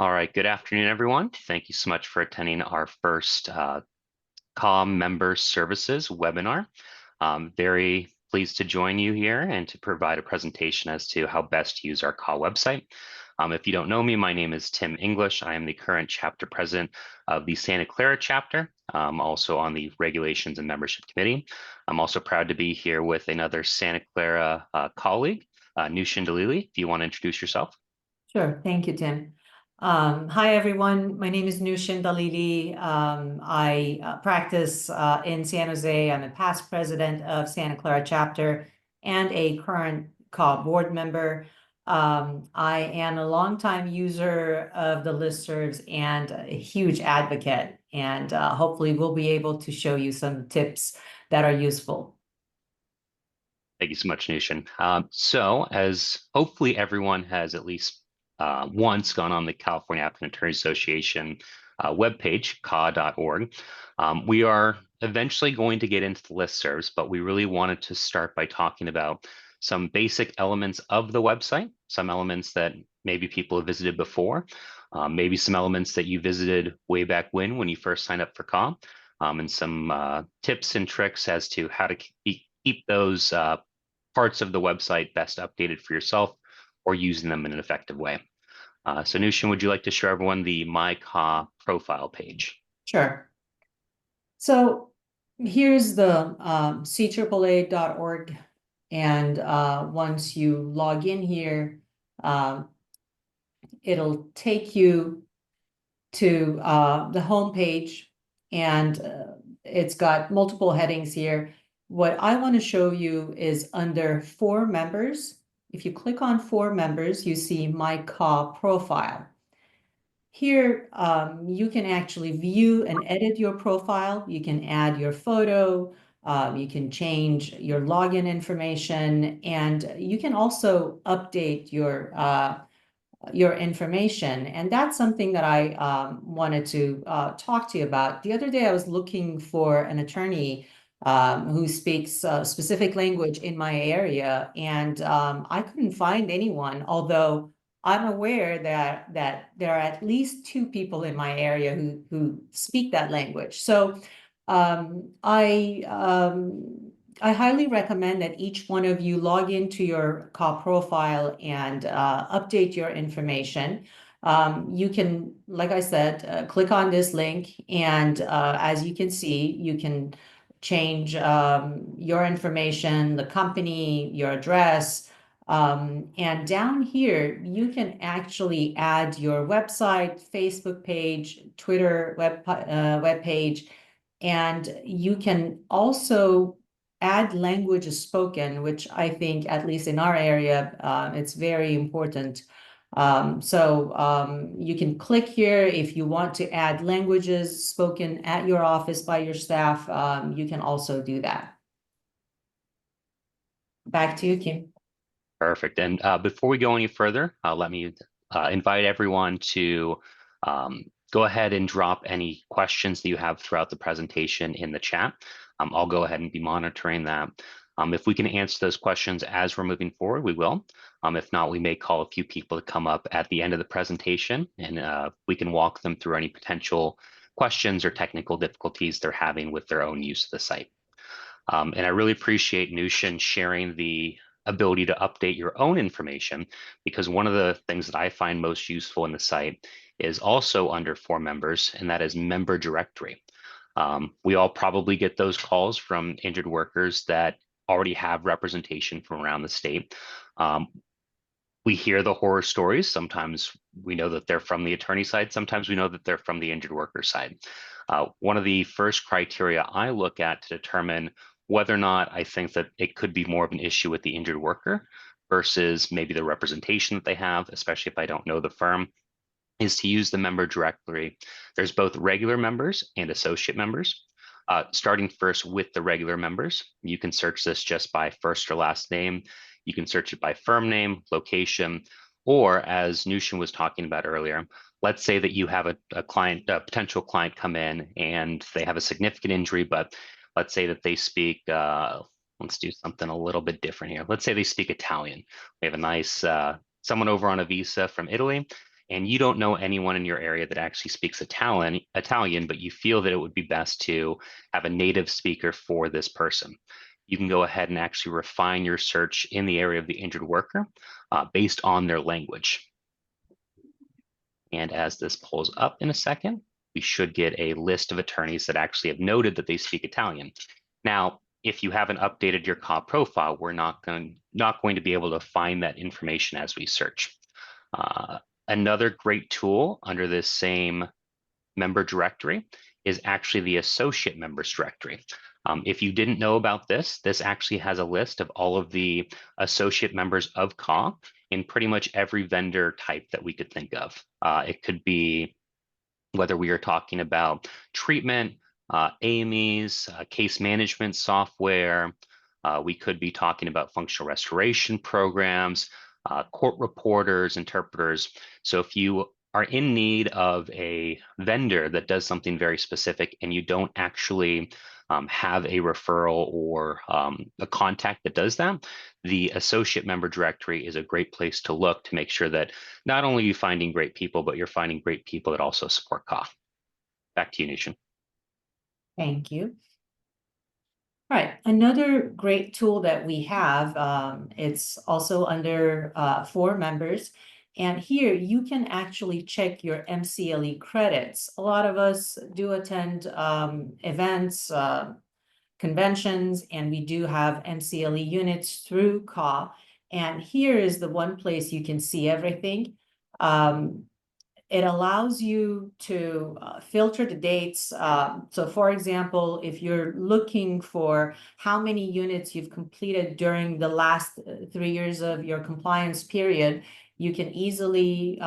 All right, good afternoon, everyone. Thank you so much for attending our first CAAA Member Services webinar. Very pleased to join you here and to provide a presentation as to how best to use our CAAA website. If you don't know me, my name is Tim English. I am the current chapter president of the Santa Clara chapter, also on the Regulations and Membership Committee. I'm also proud to be here with another Santa Clara colleague, Nooshin Dalili. If you want to introduce yourself. Sure. Thank you, Tim. Hi, everyone. My name is Nooshin Dalili. I practice in San Jose. I'm a past president of Santa Clara chapter and a current board member. I am a longtime user of the listservs and a huge advocate. And hopefully we'll be able to show you some tips that are useful. Thank you so much, Nation. So, as hopefully everyone has at least once gone on the California Applicant Attorney Association webpage, CAAA.org, we are eventually going to get into the listservs, but we really wanted to start by talking about some basic elements of the website, some elements that maybe people have visited before, maybe some elements that you visited way back when you first signed up for CAAA, and some tips and tricks as to how to keep those parts of the website best updated for yourself or using them in an effective way. So Nushin, would you like to show everyone the My CAAA profile page? Sure. So here's the CAAA.org. And once you log in here, it'll take you to the home page, and it's got multiple headings here. What I want to show you is under For Members. If you click on For Members, you see My CAAA profile. Here, you can actually view and edit your profile. You can add your photo, you can change your login information, and you can also update your information. And that's something that I wanted to talk to you about. The other day, I was looking for an attorney who speaks a specific language in my area, and I couldn't find anyone, although I'm aware that there are at least two people in my area who speak that language. So um, I um, I highly recommend that each one of you log into your CAAA profile and update your information. You can, like I said, click on this link, and as you can see, you can change your information, the company, your address. And down here, you can actually add your website, Facebook page, Twitter web page, and you can also add languages spoken, which I think, at least in our area, it's very important. You can click here if you want to add languages spoken at your office by your staff. You can also do that. Back to you, Kim. Perfect. And before we go any further, let me invite everyone to go ahead and drop any questions that you have throughout the presentation in the chat. I'll go ahead and be monitoring that. If we can answer those questions as we're moving forward, we will. If not, we may call a few people to come up at the end of the presentation, and we can walk them through any potential questions or technical difficulties they're having with their own use of the site. And I really appreciate Nushin sharing the ability to update your own information, because one of the things that I find most useful in the site is also under For Members, and that is member directory. We all probably get those calls from injured workers that already have representation from around the state. We hear the horror stories. Sometimes we know that they're from the attorney side. Sometimes we know that they're from the injured worker side. One of the first criteria I look at to determine whether or not I think that it could be more of an issue with the injured worker versus maybe the representation that they have, especially if I don't know the firm, is to use the member directory. There's both regular members and associate members. Starting first with the regular members, you can search this just by first or last name. You can search it by firm name, location, or as Nushin was talking about earlier, let's say that you have a potential client come in and they have a significant injury, but let's say that they speak, let's do something a little bit different here. Let's say they speak Italian. We have a nice, someone over on a visa from Italy, and you don't know anyone in your area that actually speaks Italian, but you feel that it would be best to have a native speaker for this person. You can go ahead and actually refine your search in the area of the injured worker based on their language. And as this pulls up in a second, we should get a list of attorneys that actually have noted that they speak Italian. Now, if you haven't updated your CAAA profile, we're not going to be able to find that information as we search. Another great tool under this same member directory is actually the associate members directory. If you didn't know about this, this actually has a list of all of the associate members of CAAA in pretty much every vendor type that we could think of. It could be whether we are talking about treatment, AMEs, case management software. We could be talking about functional restoration programs, court reporters, interpreters. So if you are in need of a vendor that does something very specific and you don't actually have a referral or a contact that does that, the associate member directory is a great place to look to make sure that not only are you finding great people, but you're finding great people that also support CAAA. Back to you, Nooshin. Thank you. All right, another great tool that we have, it's also under for members. And here you can actually check your MCLE credits. A lot of us do attend events, conventions, and we do have MCLE units through CAAA. And here is the one place you can see everything. It allows you to filter the dates. So for example, if you're looking for how many units you've completed during the last 3 years of your compliance period, you can easily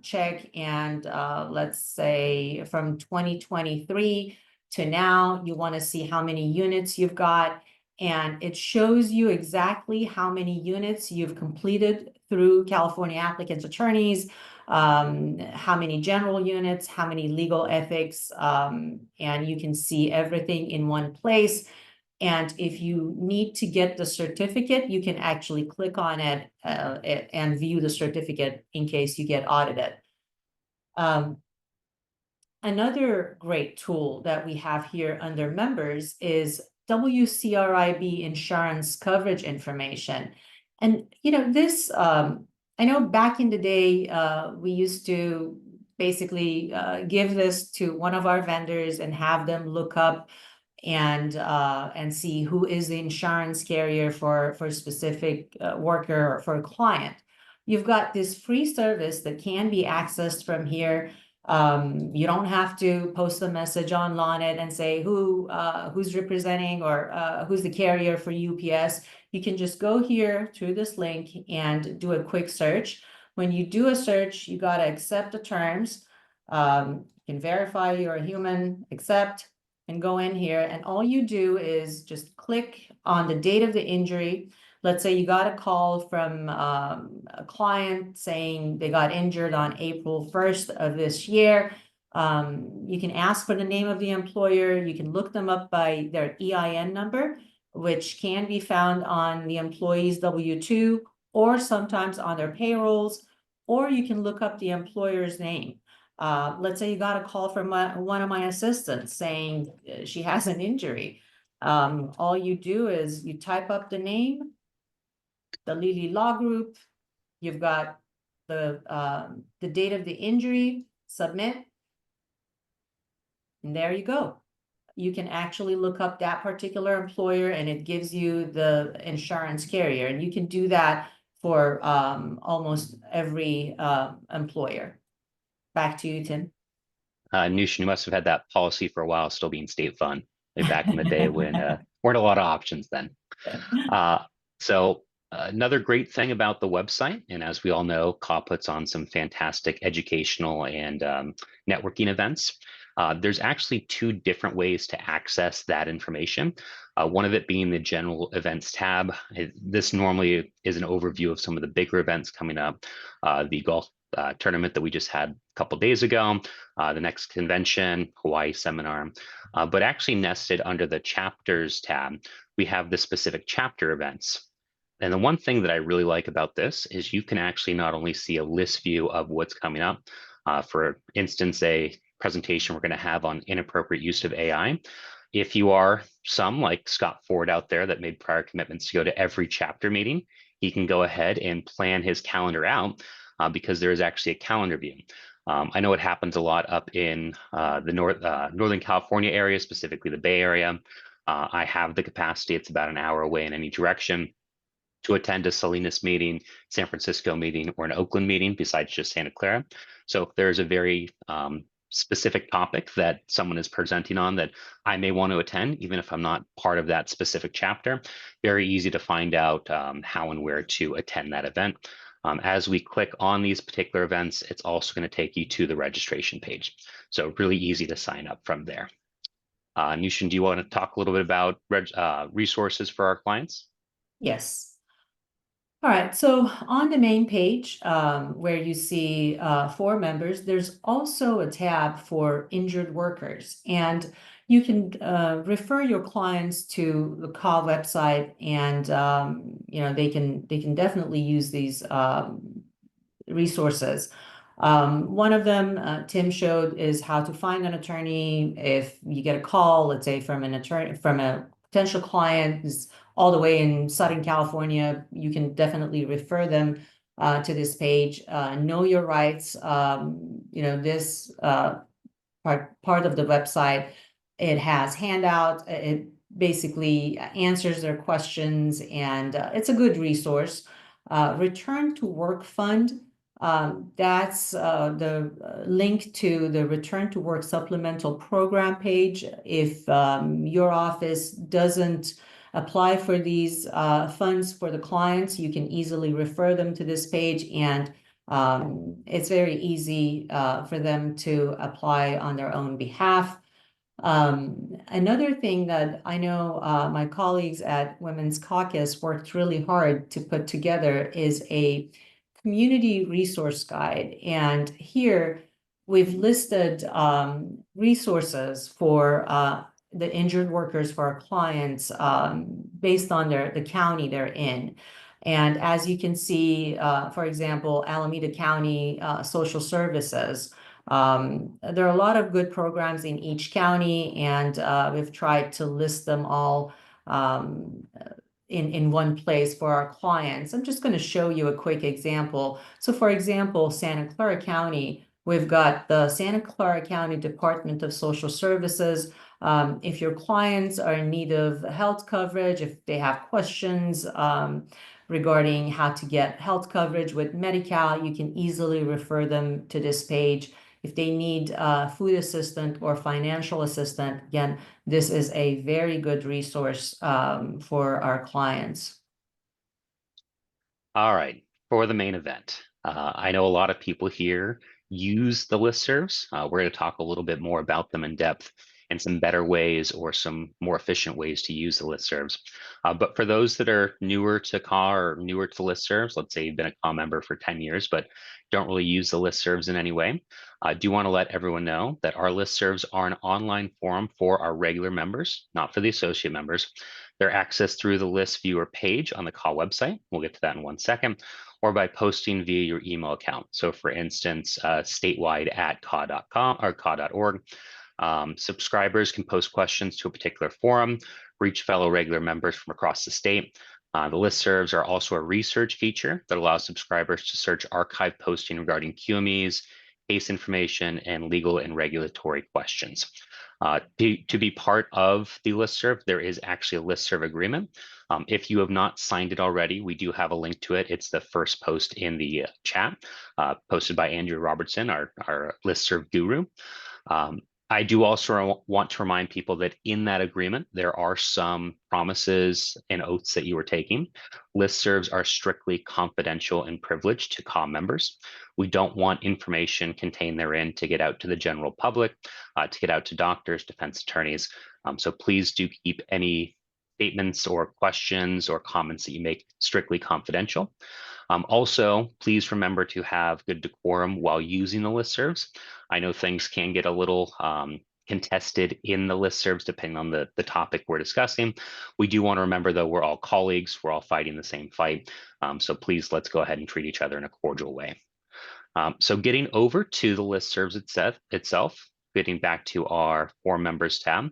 check, and let's say from 2023 to now, you want to see how many units you've got, and it shows you exactly how many units you've completed through California applicants' attorneys, how many general units, how many legal ethics, and you can see everything in one place. And if you need to get the certificate, you can actually click on it and view the certificate in case you get audited. Another great tool that we have here under members is WCRIB insurance coverage information. And, you know, this, I know back in the day, we used to basically give this to one of our vendors and have them look up and see who is the insurance carrier for a specific worker or for a client. You've got this free service that can be accessed from here. You don't have to post a message on LawNet and say who's representing or who's the carrier for UPS. You can just go here through this link and do a quick search. When you do a search, you got to accept the terms. You can verify you're a human, accept, and go in here. And all you do is just click on the date of the injury. Let's say you got a call from a client saying they got injured on April 1st of this year. You can ask for the name of the employer. You can look them up by their EIN number, which can be found on the employee's W-2 or sometimes on their payrolls, or you can look up the employer's name. Let's say you got a call from one of my assistants saying she has an injury. All you do is you type up the name, Dalili Law Group, you've got the date of the injury, submit, and there you go. You can actually look up that particular employer and it gives you the insurance carrier, and you can do that for almost every employer. Back to you, Tim. Nooshin, you must have had that policy for a while, still being state fund, way back in the day when weren't a lot of options then. So another great thing about the website, and as we all know, CAAA puts on some fantastic educational and networking events. There's actually two different ways to access that information. One of it being the general events tab. This normally is an overview of some of the bigger events coming up. The golf tournament that we just had a couple days ago, the next convention, Hawaii seminar, but actually nested under the chapters tab, we have the specific chapter events. And the one thing that I really like about this is you can actually not only see a list view of what's coming up, for instance, a presentation we're going to have on inappropriate use of AI. If you are some like Scott Ford out there that made prior commitments to go to every chapter meeting, he can go ahead and plan his calendar out because there is actually a calendar view. I know it happens a lot up in the Northern California area, specifically the Bay Area. I have the capacity, it's about an hour away in any direction, to attend a Salinas meeting, San Francisco meeting, or an Oakland meeting besides just Santa Clara. So if there's a very specific topic that someone is presenting on that I may want to attend, even if I'm not part of that specific chapter, very easy to find out how and where to attend that event. As we click on these particular events, it's also going to take you to the registration page. So really easy to sign up from there. Nooshin, do you want to talk a little bit about resources for our clients? Yes. All right, so on the main page, where you see for members, there's also a tab for injured workers, and you can refer your clients to the CAAA website, and they can definitely use these resources. One of them, Tim showed, is how to find an attorney if you get a call, let's say from an attorney, from a potential client who's all the way in Southern California. You can definitely refer them to this page. Know your rights. This part of the website, it has handouts. It basically answers their questions, and it's a good resource. Return to Work Fund. That's the link to the Return to Work Supplemental Program page. If your office doesn't apply for these funds for the clients, you can easily refer them to this page, and it's very easy for them to apply on their own behalf. Another thing that I know my colleagues at Women's Caucus worked really hard to put together is a community resource guide. And here we've listed resources for the injured workers for our clients based on the county they're in. And as you can see, for example, Alameda County Social Services, there are a lot of good programs in each county, and we've tried to list them all in one place for our clients. I'm just going to show you a quick example. So for example, Santa Clara County, we've got the Santa Clara County Department of Social Services. If your clients are in need of health coverage, if they have questions regarding how to get health coverage with Medi-Cal, you can easily refer them to this page. If they need food assistance or financial assistance, again, this is a very good resource for our clients. All right, for the main event, I know a lot of people here use the listservs. We're going to talk a little bit more about them in depth and some better ways or some more efficient ways to use the listservs. But for those that are newer to CAA or newer to listservs, let's say you've been a CAA member for 10 years, but don't really use the listservs in any way, I do want to let everyone know that our listservs are an online forum for our regular members, not for the associate members. They're accessed through the list viewer page on the CAA website. We'll get to that in 1 second, or by posting via your email account. So for instance, statewide at CAA.com or CAA.org. Subscribers can post questions to a particular forum, reach fellow regular members from across the state. The listservs are also a research feature that allows subscribers to search archive posting regarding QMEs, case information, and legal and regulatory questions. To be part of the listserv, there is actually a listserv agreement. If you have not signed it already, we do have a link to it. It's the first post in the chat, posted by Andrew Robertson, our listserv guru. I do also want to remind people that in that agreement, there are some promises and oaths that you are taking. Listservs are strictly confidential and privileged to CAA members. We don't want information contained therein to get out to the general public, to get out to doctors, defense attorneys. So please do keep any statements or questions or comments that you make strictly confidential. Also, please remember to have good decorum while using the listservs. I know things can get a little contested in the listservs, depending on the topic we're discussing. We do want to remember, though, we're all colleagues. We're all fighting the same fight. So please, let's go ahead and treat each other in a cordial way. So getting over to the listservs itself, getting back to our form members tab,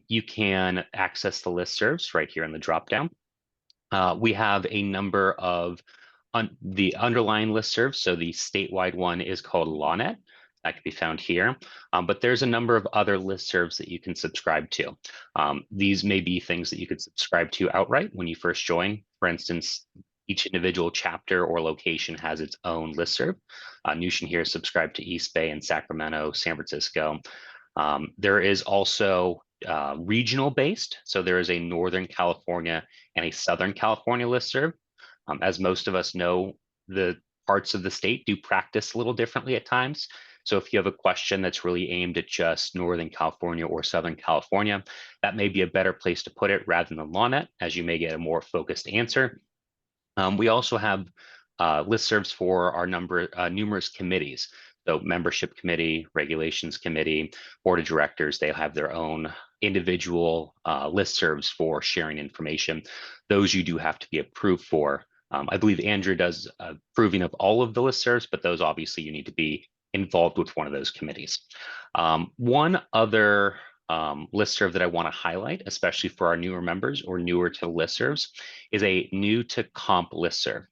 you can access the listservs right here in the dropdown. We have a number of the underlying listservs. So the statewide one is called LawNet. That can be found here. But there's a number of other listservs that you can subscribe to. These may be things that you could subscribe to outright when you first join. For instance, each individual chapter or location has its own listserv. Nooshin here is subscribed to East Bay and Sacramento, San Francisco. There is also regional based. So there is a Northern California and a Southern California listserv. As most of us know, the parts of the state do practice a little differently at times. So if you have a question that's really aimed at just Northern California or Southern California, that may be a better place to put it rather than LawNet, as you may get a more focused answer. We also have listservs for our numerous committees. So membership committee, regulations committee, board of directors, they have their own individual listservs for sharing information. Those you do have to be approved for. I believe Andrew does approving of all of the listservs, but those obviously you need to be involved with one of those committees. One other listserv that I want to highlight, especially for our newer members or newer to listservs, is a new to comp listserv.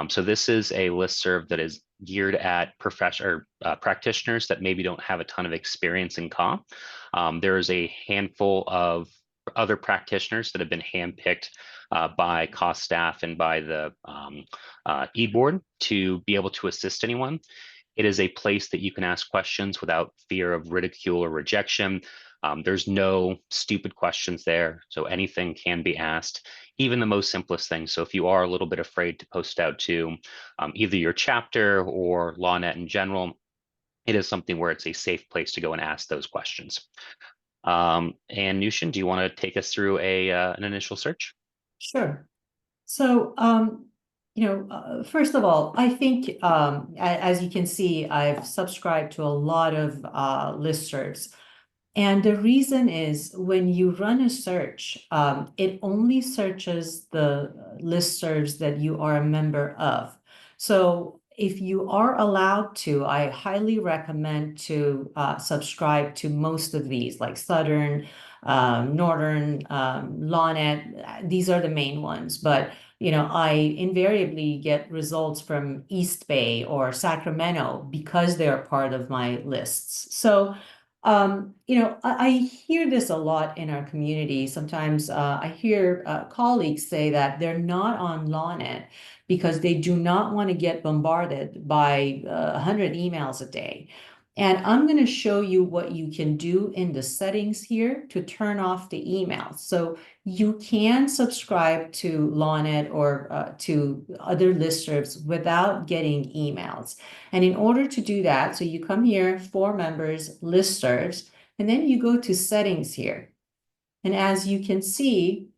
So this is a listserv that is geared at practitioners that maybe don't have a ton of experience in comp. There is a handful of other practitioners that have been handpicked by cost staff and by the e-board to be able to assist anyone. It is a place that you can ask questions without fear of ridicule or rejection. There's no stupid questions there, so anything can be asked, even the most simplest things. So if you are a little bit afraid to post out to either your chapter or LawNet in general, it is something where it's a safe place to go and ask those questions. And Nooshin, do you want to take us through an initial search? Sure. So, first of all, I think, as you can see, I've subscribed to a lot of listservs. And the reason is when you run a search, it only searches the listservs that you are a member of. So if you are allowed to, I highly recommend to subscribe to most of these, like Southern, Northern, LawNet. These are the main ones. But I invariably get results from East Bay or Sacramento because they're part of my lists. So I hear this a lot in our community. Sometimes I hear colleagues say that they're not on LawNet because they do not want to get bombarded by 100 emails a day. And I'm going to show you what you can do in the settings here to turn off the emails. So you can subscribe to LawNet or to other listservs without getting emails. And in order to do that, so you come here, for members, listservs, and then you go to settings here. And as you can see,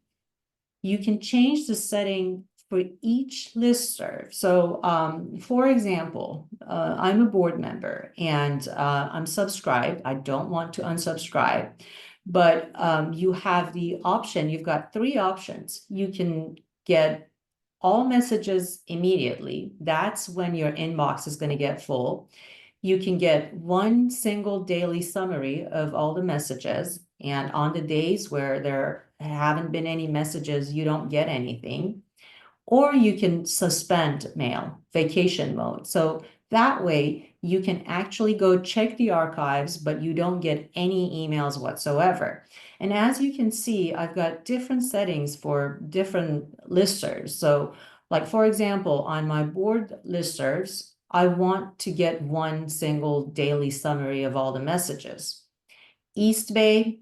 you can change the setting for each listserv. So for example, I'm a board member and I'm subscribed. I don't want to unsubscribe, but you have the option, you've got three options. You can get all messages immediately. That's when your inbox is going to get full. You can get one single daily summary of all the messages. And on the days where there haven't been any messages, you don't get anything. Or you can suspend mail, vacation mode. So that way you can actually go check the archives, but you don't get any emails whatsoever. And as you can see, I've got different settings for different listservs. So like, for example, on my board listservs, I want to get one single daily summary of all the messages. East Bay,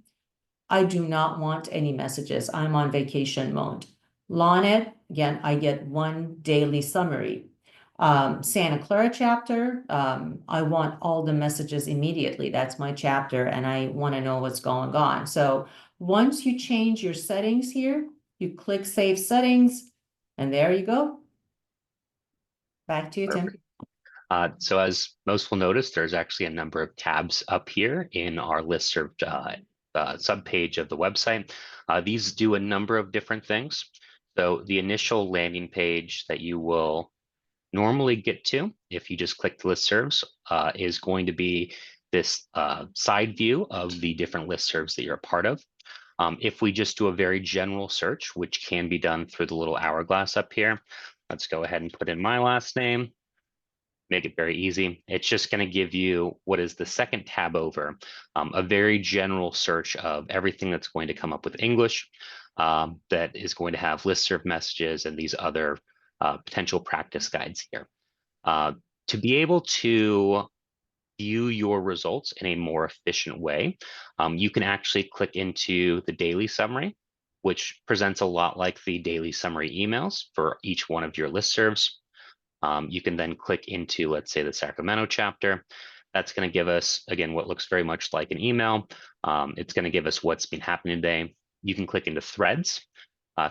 I do not want any messages. I'm on vacation mode. LawNet, again, I get one daily summary. Santa Clara chapter, I want all the messages immediately. That's my chapter and I want to know what's going on. So once you change your settings here, you click Save Settings, and there you go. Back to you, Tim. Perfect. So as most will notice, there's actually a number of tabs up here in our listserv subpage of the website. These do a number of different things. So the initial landing page that you will normally get to, if you just click the listservs, is going to be this side view of the different listservs that you're a part of. If we just do a very general search, which can be done through the little hourglass up here, let's go ahead and put in my last name, make it very easy. It's just going to give you what is the second tab over, a very general search of everything that's going to come up with English, that is going to have listserv messages and these other potential practice guides here. To be able to view your results in a more efficient way, you can actually click into the daily summary, which presents a lot like the daily summary emails for each one of your listservs. You can then click into, let's say, the Sacramento chapter. That's going to give us, again, what looks very much like an email. It's going to give us what's been happening today. You can click into threads.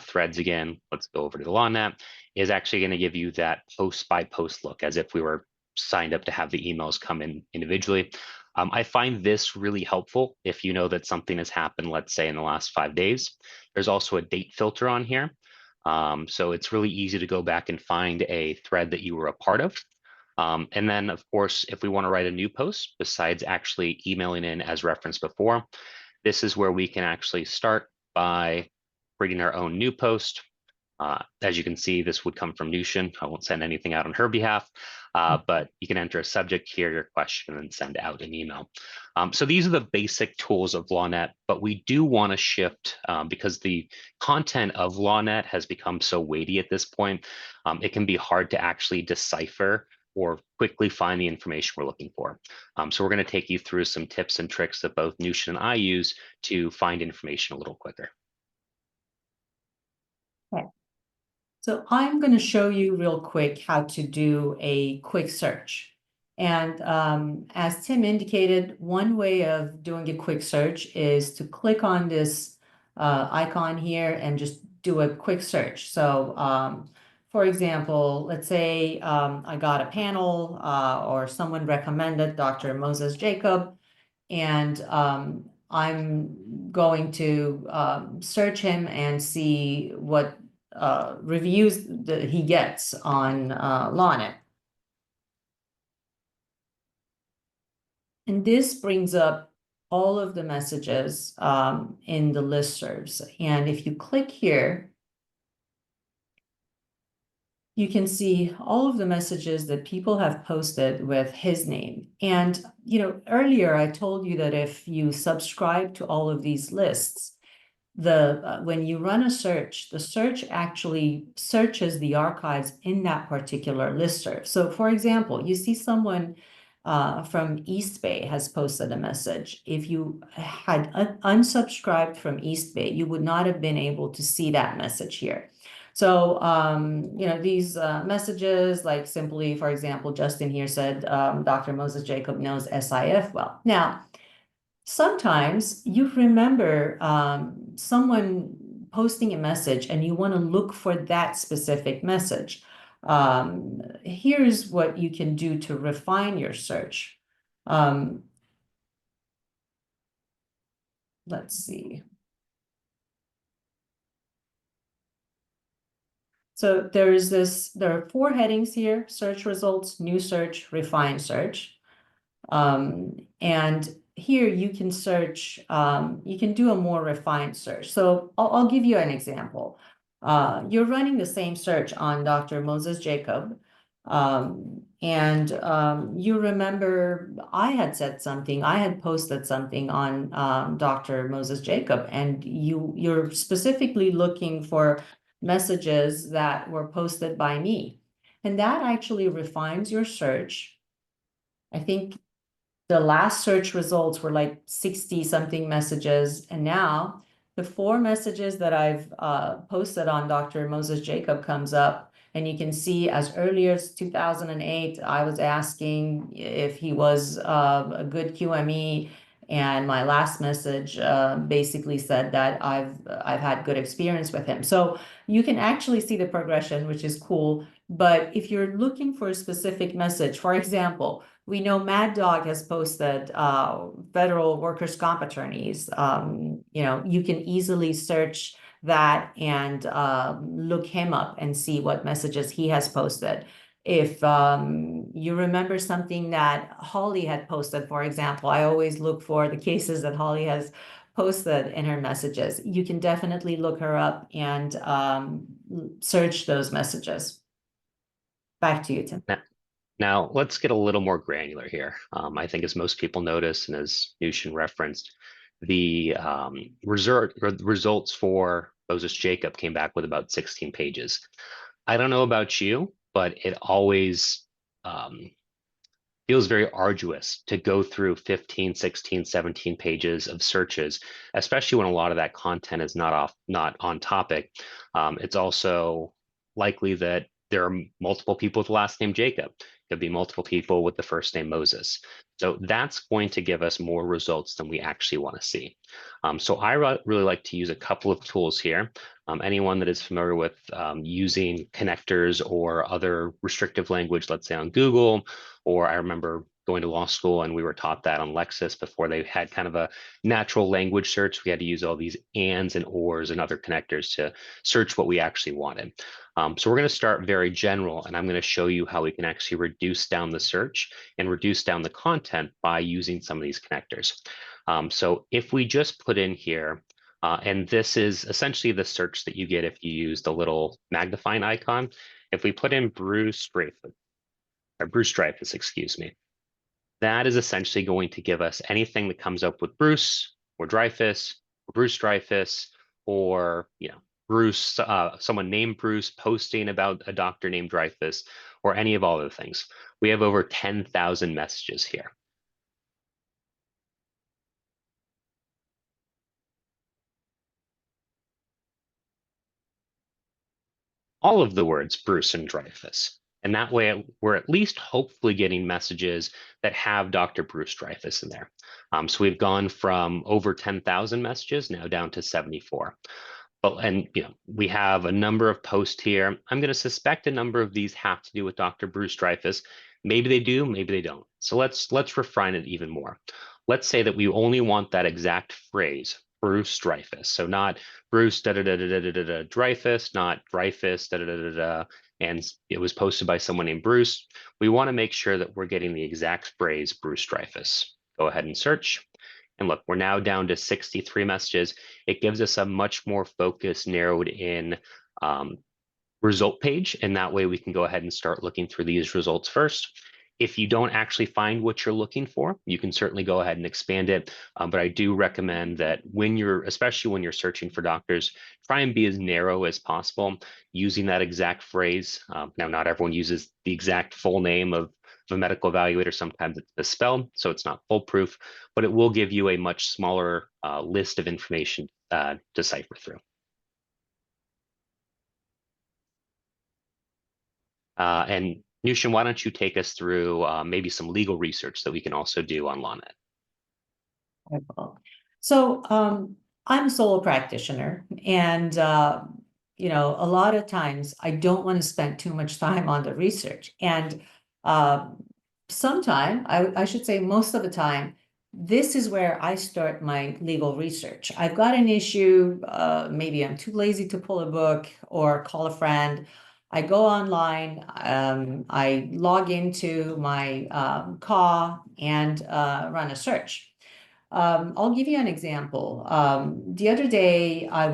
Threads, again, let's go over to the LawNet, is actually going to give you that post by post look as if we were signed up to have the emails come in individually. I find this really helpful if you know that something has happened, let's say in the last 5 days. There's also a date filter on here. So it's really easy to go back and find a thread that you were a part of. And then, of course, if we want to write a new post, besides actually emailing in as referenced before, this is where we can actually start by creating our own new post. As you can see, this would come from Nooshin. I won't send anything out on her behalf, but you can enter a subject here, your question, and send out an email. So these are the basic tools of LawNet, but we do want to shift because the content of LawNet has become so weighty at this point, it can be hard to actually decipher or quickly find the information we're looking for. So we're going to take you through some tips and tricks that both Nooshin and I use to find information a little quicker. Okay. So I'm going to show you real quick how to do a quick search. And as Tim indicated, one way of doing a quick search is to click on this icon here and just do a quick search. So for example, let's say I got a panel or someone recommended Dr. Moses Jacob, and I'm going to search him and see what reviews that he gets on LawNet. And this brings up all of the messages in the listservs. And if you click here, you can see all of the messages that people have posted with his name. And, you know, earlier I told you that if you subscribe to all of these lists, when you run a search, the search actually searches the archives in that particular listserv. So for example, you see someone from East Bay has posted a message. If you had unsubscribed from East Bay, you would not have been able to see that message here. So, you know, these messages, like simply, for example, Justin here said, Dr. Moses Jacob knows SIF well. Now, sometimes you remember someone posting a message and you want to look for that specific message. Here's what you can do to refine your search. Let's see. So there are 4 headings here: search results, new search, refine search. And here you can search, you can do a more refined search. So I'll give you an example. You're running the same search on Dr. Moses Jacob. And you remember I had said something, I had posted something on Dr. Moses Jacob, and you're specifically looking for messages that were posted by me. And that actually refines your search. I think the last search results were like 60 something messages. And now the 4 messages that I've posted on Dr. Moses Jacob comes up. And you can see as early as 2008, I was asking if he was a good QME. And my last message basically said that I've had good experience with him. So you can actually see the progression, which is cool. But if you're looking for a specific message, for example, we know Mad Dog has posted federal workers' comp attorneys. You can easily search that and look him up and see what messages he has posted. If you remember something that Holly had posted, for example, I always look for the cases that Holly has posted in her messages. You can definitely look her up and search those messages. Back to you, Tim. Now, let's get a little more granular here. I think as most people notice, and as Nooshin referenced, the results for Moses Jacob came back with about 16 pages. I don't know about you, but it always feels very arduous to go through 15, 16, 17 pages of searches, especially when a lot of that content is not on topic. It's also likely that there are multiple people with the last name Jacob. Could be multiple people with the first name Moses. So that's going to give us more results than we actually want to see. So I really like to use a couple of tools here. Anyone that is familiar with using connectors or other restrictive language, let's say on Google, or I remember going to law school and we were taught that on Lexis before they had kind of a natural language search. We had to use all these ands and ors and other connectors to search what we actually wanted. So we're going to start very general, and I'm going to show you how we can actually reduce down the search and reduce down the content by using some of these connectors. So if we just put in here, and this is essentially the search that you get if you use the little magnifying icon. If we put in Bruce Dreyfus, excuse me, that is essentially going to give us anything that comes up with Bruce or Bruce Dreyfus, or Bruce, someone named Bruce posting about a doctor named Dreyfus, or any of all other things. We have over 10,000 messages here. All of the words Bruce and Dreyfus. And that way, we're at least hopefully getting messages that have Dr. Bruce Dreyfus in there. So we've gone from over 10,000 messages now down to 74. And we have a number of posts here. I'm going to suspect a number of these have to do with Dr. Bruce Dreyfus. Maybe they do, maybe they don't. So let's refine it even more. Let's say that we only want that exact phrase, Bruce Dreyfus. So not Bruce Dreyfus, not Dreyfus and it was posted by someone named Bruce. We want to make sure that we're getting the exact phrase Bruce Dreyfus. Go ahead and search. And look, we're now down to 63 messages. It gives us a much more focused, narrowed in result page. And that way we can go ahead and start looking through these results first. If you don't actually find what you're looking for, you can certainly go ahead and expand it. But I do recommend that especially when you're searching for doctors, try and be as narrow as possible using that exact phrase. Now, not everyone uses the exact full name of a medical evaluator. Sometimes it's misspelled, so it's not foolproof, but it will give you a much smaller list of information to decipher through. And Nooshin, why don't you take us through maybe some legal research that we can also do on LawNet? So I'm a solo practitioner, and a lot of times I don't want to spend too much time on the research. And sometime, I should say most of the time, this is where I start my legal research. I've got an issue, maybe I'm too lazy to pull a book or call a friend. I go online, I log into my CAAA and run a search. I'll give you an example. The other day I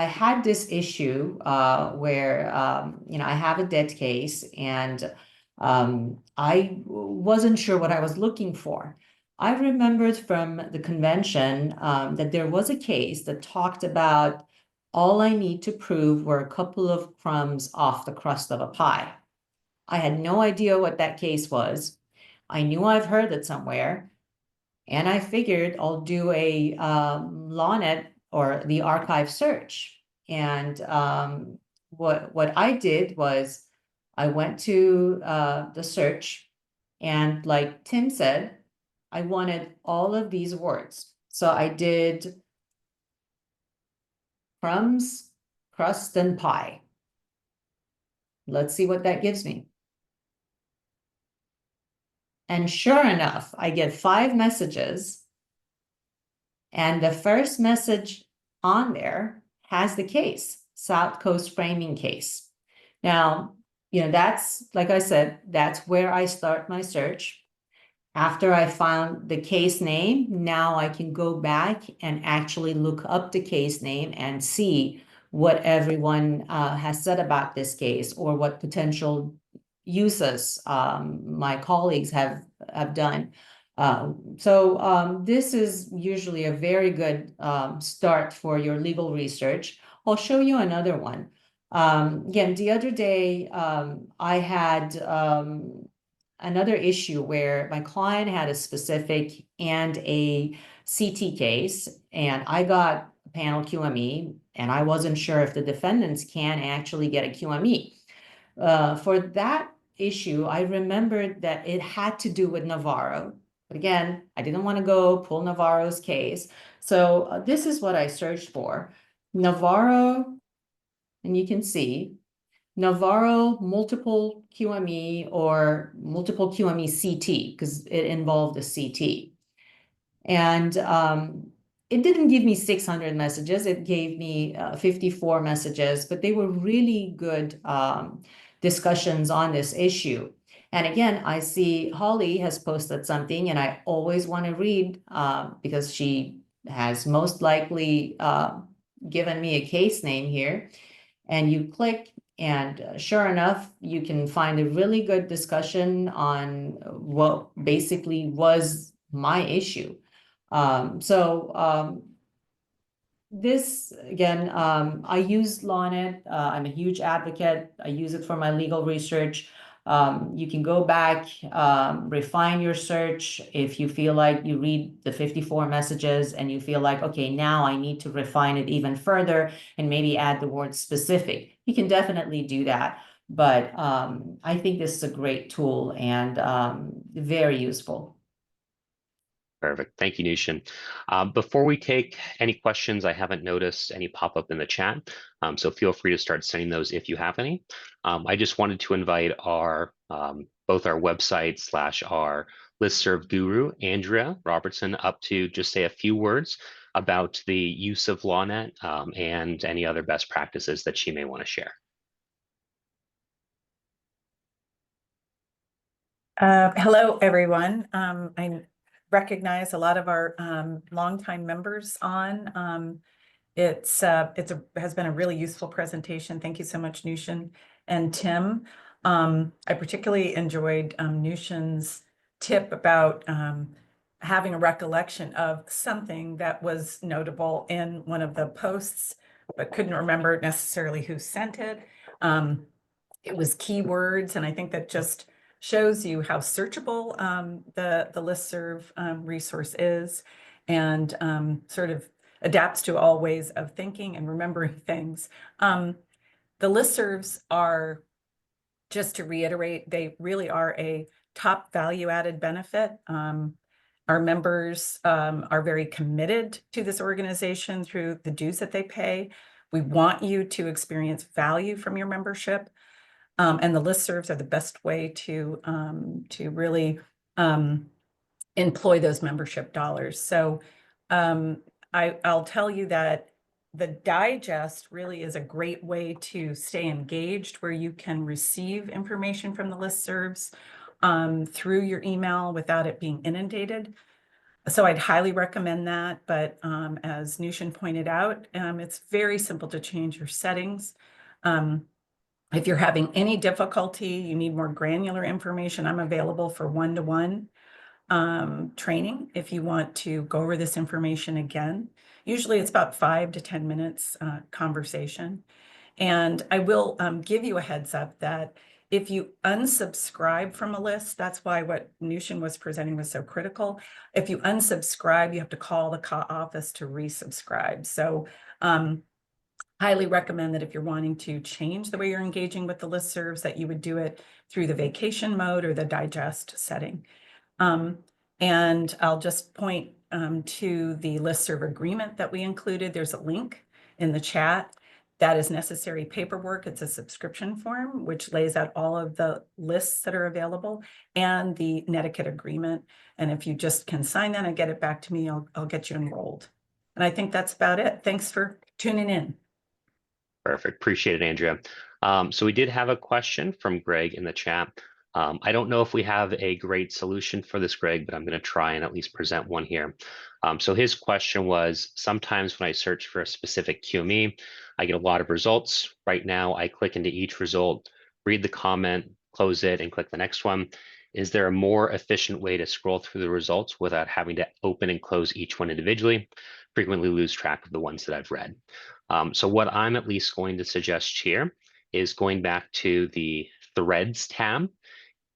had this issue where I have a debt case, and I wasn't sure what I was looking for. I remembered from the convention that there was a case that talked about all I need to prove were a couple of crumbs off the crust of a pie. I had no idea what that case was. I knew I've heard it somewhere, and I figured I'll do a LawNet or the archive search. And what I did was I went to the search, and like Tim said, I wanted all of these words. So I did crumbs, crust, and pie. Let's see what that gives me. And sure enough, I get 5 messages, and the first message on there has the case, South Coast framing case. Now, that's, like I said, that's where I start my search. After I found the case name, now I can go back and actually look up the case name and see what everyone has said about this case, or what potential uses my colleagues have done. This is usually a very good start for your legal research. I'll show you another one. Again, the other day, I had another issue where my client had a specific and a CT case, and I got a panel QME, and I wasn't sure if the defendants can actually get a QME. For that issue, I remembered that it had to do with Navarro. But again, I didn't want to go pull Navarro's case. So this is what I searched for. Navarro, and you can see Navarro multiple QME or multiple QME CT, because it involved a CT. And it didn't give me 600 messages. It gave me 54 messages, but they were really good discussions on this issue. And again, I see Holly has posted something, and I always want to read because she has most likely given me a case name here. And you click, and sure enough, you can find a really good discussion on what basically was my issue. This, again, I use LawNet. I'm a huge advocate. I use it for my legal research. You can go back, refine your search. If you feel like you read the 54 messages and you feel like, okay, now I need to refine it even further and maybe add the word specific, you can definitely do that. But I think this is a great tool and very useful. Perfect. Thank you, Nooshin. Before we take any questions, I haven't noticed any pop up in the chat, so feel free to start sending those if you have any. I just wanted to invite our both our website / our listserv guru, Andrea Robertson, up to just say a few words about the use of LawNet and any other best practices that she may want to share. Hello, everyone. I recognize a lot of our longtime members on. It has been a really useful presentation. Thank you so much, Nooshin and Tim. I particularly enjoyed Nooshin's tip about having a recollection of something that was notable in one of the posts, but couldn't remember necessarily who sent it. It was keywords, and I think that just shows you how searchable the listserv resource is, and sort of adapts to all ways of thinking and remembering things. The listservs are, just to reiterate, they really are a top value-added benefit. Our members are very committed to this organization through the dues that they pay. We want you to experience value from your membership. And the listservs are the best way to really employ those membership dollars. So I'll tell you that the digest really is a great way to stay engaged, where you can receive information from the listservs through your email without it being inundated. So I'd highly recommend that. But as Nooshin pointed out, it's very simple to change your settings. If you're having any difficulty, you need more granular information, I'm available for one-to-one training if you want to go over this information again. Usually it's about 5 to 10 minutes conversation. And I will give you a heads up that if you unsubscribe from a list, that's why what Nooshin was presenting was so critical. If you unsubscribe, you have to call the CAAA office to resubscribe. So highly recommend that if you're wanting to change the way you're engaging with the listservs, that you would do it through the vacation mode or the digest setting. And I'll just point to the listserv agreement that we included. There's a link in the chat That is necessary paperwork. It's a subscription form, which lays out all of the lists that are available and the Netiquette agreement. And if you just can sign that and get it back to me, I'll get you enrolled. And I think that's about it. Thanks for tuning in. Perfect. Appreciate it, Andrea. So we did have a question from Greg in the chat. I don't know if we have a great solution for this, Greg, but I'm going to try and at least present one here. So his question was, sometimes when I search for a specific QME, I get a lot of results. Right now, I click into each result, read the comment, close it, and click the next one. Is there a more efficient way to scroll through the results without having to open and close each one individually? Frequently lose track of the ones that I've read. So what I'm at least going to suggest here is going back to the Threads tab.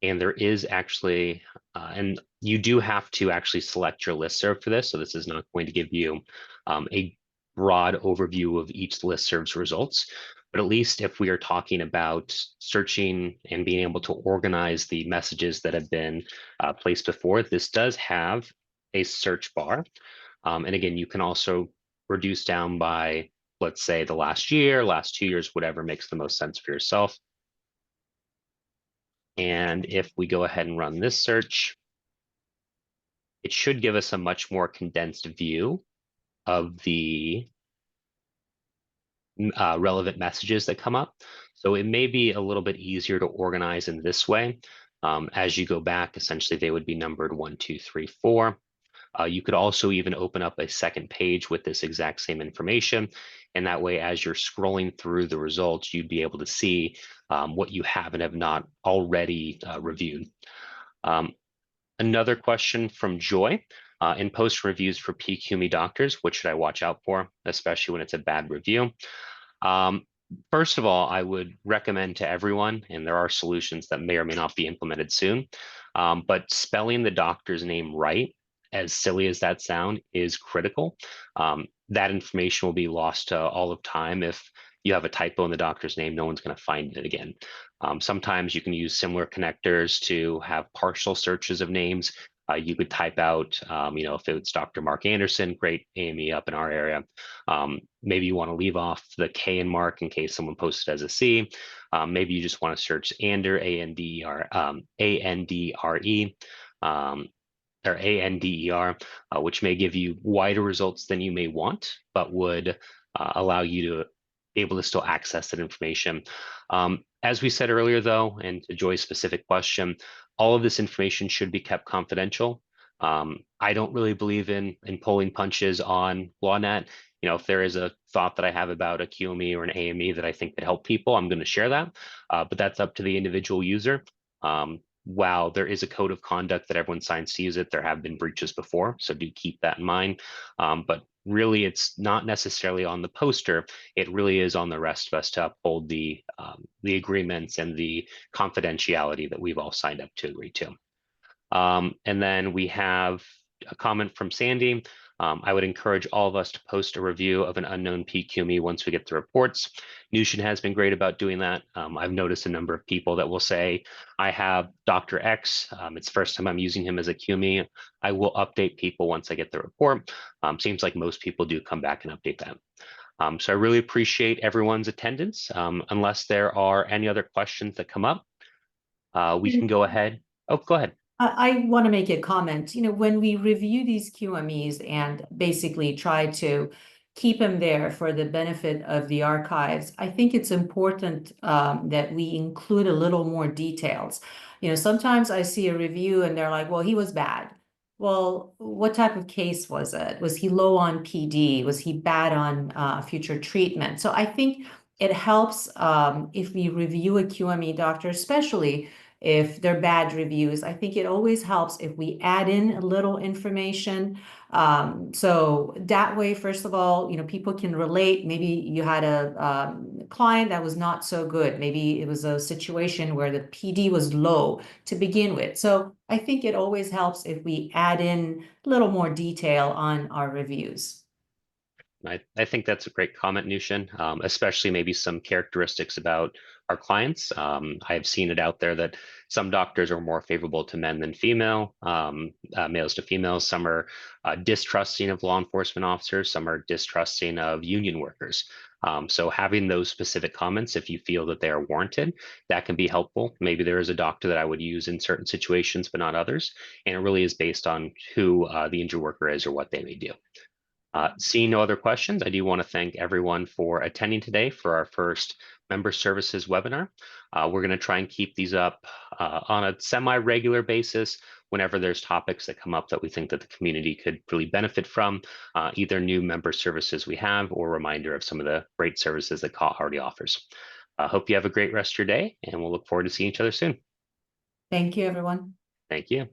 And there is actually, and you do have to actually select your listserv for this. So this is not going to give you a broad overview of each listserv's results. But at least if we are talking about searching and being able to organize the messages that have been placed before, this does have a search bar. And again, you can also reduce down by, let's say, the last year, last 2 years, whatever makes the most sense for yourself. And if we go ahead and run this search, it should give us a much more condensed view of the relevant messages that come up. So it may be a little bit easier to organize in this way. As you go back, essentially, they would be numbered 1, 2, 3, 4. You could also even open up a second page with this exact same information. And that way, as you're scrolling through the results, you'd be able to see what you have and have not already reviewed. Another question from Joy. In post reviews for PQME doctors, what should I watch out for, especially when it's a bad review? First of all, I would recommend to everyone, and there are solutions that may or may not be implemented soon, but spelling the doctor's name right, as silly as that sound, is critical. That information will be lost to all of time. If you have a typo in the doctor's name, no one's going to find it again. Sometimes you can use similar connectors to have partial searches of names. You could type out, if it's Dr. Mark Anderson, great AME up in our area. Maybe you want to leave off the K in Mark in case someone posted as a C. Maybe you just want to search Ander, A-N-D-R-E. Or ANDER, which may give you wider results than you may want, but would allow you to be able to still access that information. As we said earlier, though, and to Joy's specific question, all of this information should be kept confidential. I don't really believe in pulling punches on LawNet. If there is a thought that I have about a QME or an AME that I think could help people, I'm going to share that, but that's up to the individual user. While there is a code of conduct that everyone signs to use it, there have been breaches before, so do keep that in mind. But really, it's not necessarily on the poster. It really is on the rest of us to uphold the agreements and the confidentiality that we've all signed up to agree to. And then we have a comment from Sandy. I would encourage all of us to post a review of an unknown PQME once we get the reports. Nooshin has been great about doing that. I've noticed a number of people that will say, I have Dr. X. It's the first time I'm using him as a QME. I will update people once I get the report. Seems like most people do come back and update that. So I really appreciate everyone's attendance. Unless there are any other questions that come up, we can go ahead. Oh, go ahead. I want to make a comment. When we review these QMEs and basically try to keep them there for the benefit of the archives, I think it's important that we include a little more details. Sometimes I see a review and they're like, well, he was bad. Well, what type of case was it? Was he low on PD? Was he bad on future treatment? So I think it helps if we review a QME doctor, especially if they're bad reviews. I think it always helps if we add in a little information. So that way, first of all, people can relate. Maybe you had a client that was not so good. Maybe it was a situation where the PD was low to begin with. So I think it always helps if we add in a little more detail on our reviews. I think that's a great comment, Nooshin, especially maybe some characteristics about our clients. I have seen it out there that some doctors are more favorable to men than female, males to females. Some are distrusting of law enforcement officers. Some are distrusting of union workers. So having those specific comments, if you feel that they are warranted, that can be helpful. Maybe there is a doctor that I would use in certain situations, but not others. And it really is based on who the injured worker is or what they may do. Seeing no other questions, I do want to thank everyone for attending today for our first member services webinar. We're going to try and keep these up on a semi-regular basis whenever there's topics that come up that we think that the community could really benefit from, either new member services we have or a reminder of some of the great services that CAAA already offers. I hope you have a great rest of your day, and we'll look forward to seeing each other soon. Thank you, everyone. Thank you.